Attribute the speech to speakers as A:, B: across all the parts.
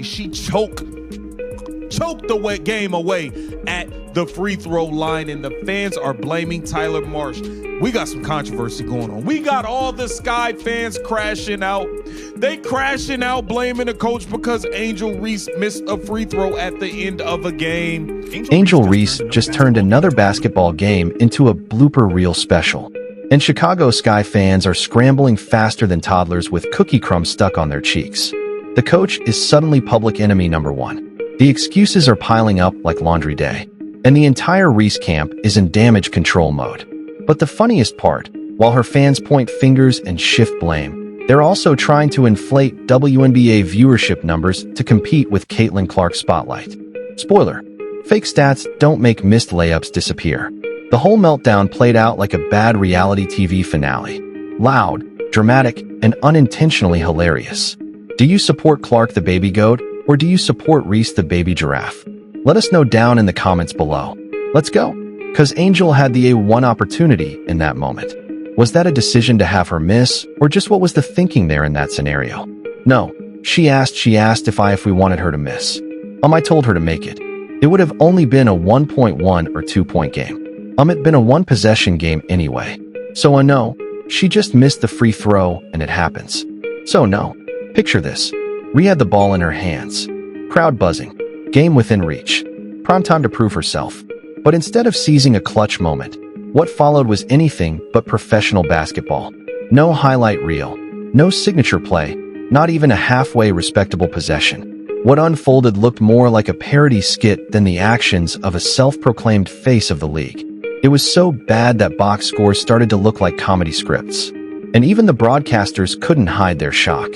A: controversy. She choked the wet game away at the free throw line, and the fans are blaming Tyler Marsh. We got some controversy going on. We got all the Sky fans crashing out. They crashing out blaming the coach because Angel Reese missed a free throw at the end of a game.
B: Angel Reese just turned another basketball game into a blooper reel special. And Chicago Sky fans are scrambling faster than toddlers with cookie crumbs stuck on their cheeks. The coach is suddenly public enemy number one. The excuses are piling up like laundry day. And the entire Reese camp is in damage control mode. But the funniest part, while her fans point fingers and shift blame, they're also trying to inflate WNBA viewership numbers to compete with Caitlin Clark's spotlight. Spoiler, fake stats don't make missed layups disappear. The whole meltdown played out like a bad reality TV finale. Loud, dramatic, and unintentionally hilarious. Do you support Clark the baby goat, or do you support Reese the baby giraffe? Let us know down in the comments below. Let's go. Because Angel had the A1 opportunity in that moment. Was that a decision to have her miss, or just what was the thinking there in that scenario? No, she asked if we wanted her to miss. I told her to make it. It would have only been a 1.1 or 2-point game. It'd been a one-possession game anyway. So no, she just missed the free throw and it happens. So no, picture this. Rhea had the ball in her hands. Crowd buzzing. Game within reach. Prime time to prove herself. But instead of seizing a clutch moment, what followed was anything but professional basketball. No highlight reel. No signature play. Not even a halfway respectable possession. What unfolded looked more like a parody skit than the actions of a self-proclaimed face of the league. It was so bad that box scores started to look like comedy scripts. And even the broadcasters couldn't hide their shock.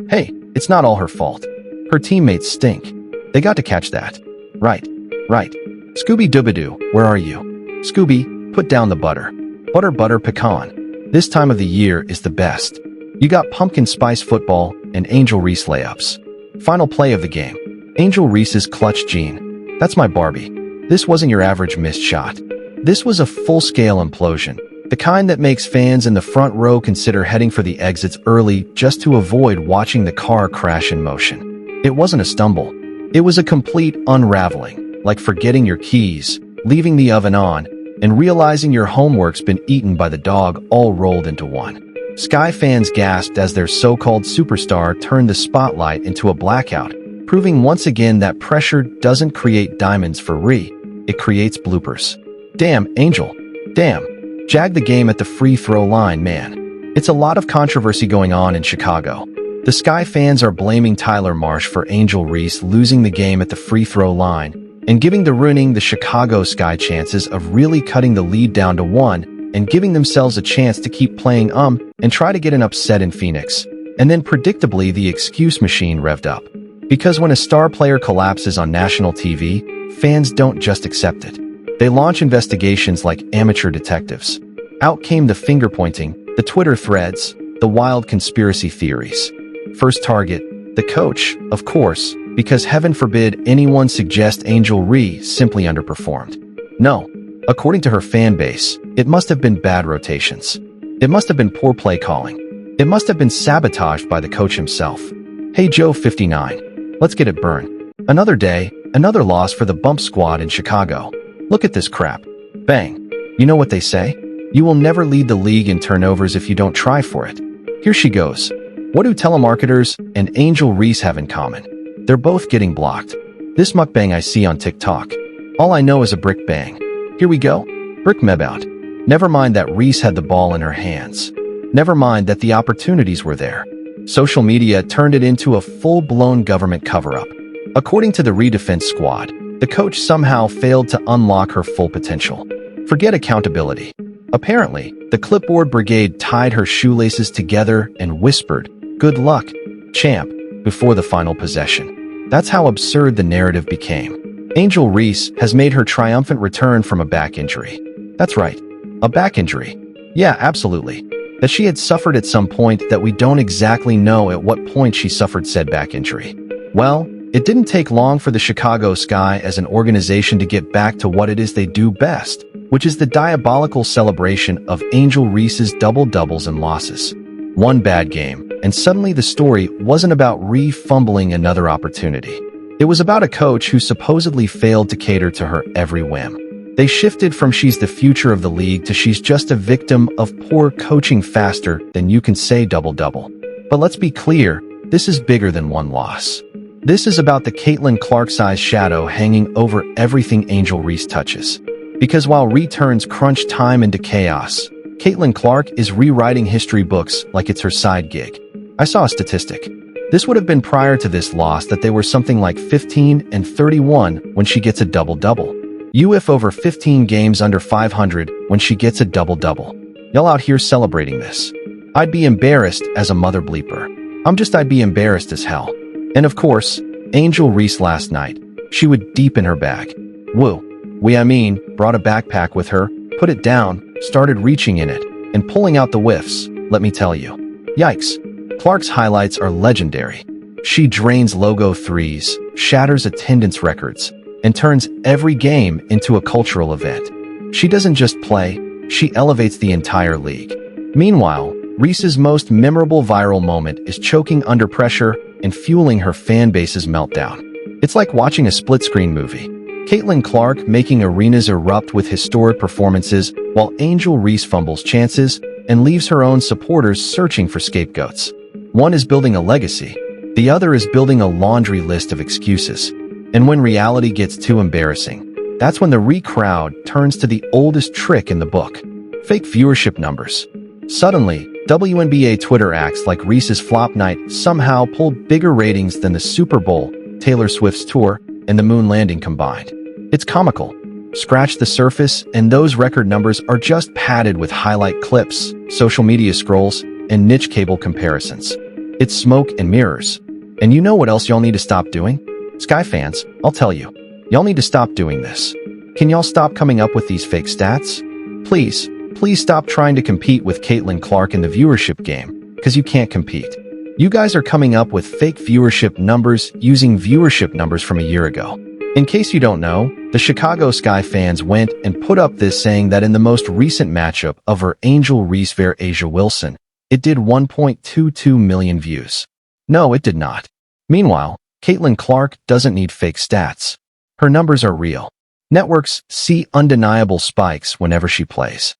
B: Hey, it's not all her fault. Her teammates stink. They got to catch that. Right. Scooby-Dooby-Doo, where are you? Scooby, put down the butter. Butter pecan. This time of the year is the best. You got pumpkin spice football and Angel Reese layups. Final play of the game. Angel Reese's clutch gene. That's my Barbie. This wasn't your average missed shot. This was a full-scale implosion. The kind that makes fans in the front row consider heading for the exits early just to avoid watching the car crash in motion. It wasn't a stumble. It was a complete unraveling, like forgetting your keys, leaving the oven on, and realizing your homework's been eaten by the dog all rolled into one. Sky fans gasped as their so-called superstar turned the spotlight into a blackout, proving once again that pressure doesn't create diamonds for Rhea, it creates bloopers. Damn, Angel. Damn. Jag the game at the free throw line, man. It's a lot of controversy going on in Chicago. The Sky fans are blaming Tyler Marsh for Angel Reese losing the game at the free throw line and ruining the Chicago Sky chances of really cutting the lead down to 1 and giving themselves a chance to keep playing and try to get an upset in Phoenix. And then predictably the excuse machine revved up. Because when a star player collapses on national TV, fans don't just accept it. They launch investigations like amateur detectives. Out came the finger-pointing, the Twitter threads, the wild conspiracy theories. First target, the coach, of course, because heaven forbid anyone suggest Angel Reese simply underperformed. No, according to her fan base, it must have been bad rotations. It must have been poor play calling. It must have been sabotaged by the coach himself. Hey Joe 59, let's get it burn. Another day, another loss for the bump squad in Chicago. Look at this crap. Bang. You know what they say? You will never lead the league in turnovers if you don't try for it. Here she goes. What do telemarketers and Angel Reese have in common? They're both getting blocked. This mukbang I see on TikTok. All I know is a brick bang. Here we go. Brick mebout. Never mind that Reese had the ball in her hands. Never mind that the opportunities were there. Social media turned it into a full-blown government cover-up. According to the Redefense squad, the coach somehow failed to unlock her full potential. Forget accountability. Apparently, the clipboard brigade tied her shoelaces together and whispered, "Good luck, champ," before the final possession. That's how absurd the narrative became. Angel Reese has made her triumphant return from a back injury. That's right, a back injury. Yeah, absolutely. That she had suffered at some point that we don't exactly know at what point she suffered said back injury. Well, it didn't take long for the Chicago Sky as an organization to get back to what it is they do best, which is the diabolical celebration of Angel Reese's double-doubles and losses. One bad game, and suddenly the story wasn't about fumbling another opportunity. It was about a coach who supposedly failed to cater to her every whim. They shifted from she's the future of the league to she's just a victim of poor coaching faster than you can say double-double. But let's be clear, this is bigger than one loss. This is about the Caitlin Clark-sized shadow hanging over everything Angel Reese touches. Because while turns crunch time into chaos, Caitlin Clark is rewriting history books like it's her side gig. I saw a statistic. This would have been prior to this loss that they were something like 15 and 31 when she gets a double-double. UF over 15 games under 500 when she gets a double-double. Y'all out here celebrating this. I'd be embarrassed as a mother bleeper. I'd be embarrassed as hell. And of course, Angel Reese last night. She would deep in her bag. Woo. Brought a backpack with her, put it down, started reaching in it, and pulling out the whiffs, let me tell you. Yikes. Clark's highlights are legendary. She drains logo threes, shatters attendance records, and turns every game into a cultural event. She doesn't just play, she elevates the entire league. Meanwhile, Reese's most memorable viral moment is choking under pressure and fueling her fan base's meltdown. It's like watching a split-screen movie. Caitlin Clark making arenas erupt with historic performances while Angel Reese fumbles chances and leaves her own supporters searching for scapegoats. One is building a legacy, the other is building a laundry list of excuses. And when reality gets too embarrassing, that's when the crowd turns to the oldest trick in the book: fake viewership numbers. Suddenly, WNBA Twitter acts like Reese's flop night somehow pulled bigger ratings than the Super Bowl, Taylor Swift's tour, and the moon landing combined. It's comical. Scratch the surface, and those record numbers are just padded with highlight clips, social media scrolls, and niche cable comparisons. It's smoke and mirrors. And you know what else y'all need to stop doing? Sky fans, I'll tell you. Y'all need to stop doing this. Can y'all stop coming up with these fake stats? Please stop trying to compete with Caitlin Clark in the viewership game, because you can't compete. You guys are coming up with fake viewership numbers using viewership numbers from a year ago. In case you don't know, the Chicago Sky fans went and put up this saying that in the most recent matchup of her Angel Reese vs Asia Wilson, it did 1.22 million views. No, it did not. Meanwhile, Caitlin Clark doesn't need fake stats. Her numbers are real. Networks see undeniable spikes whenever she plays.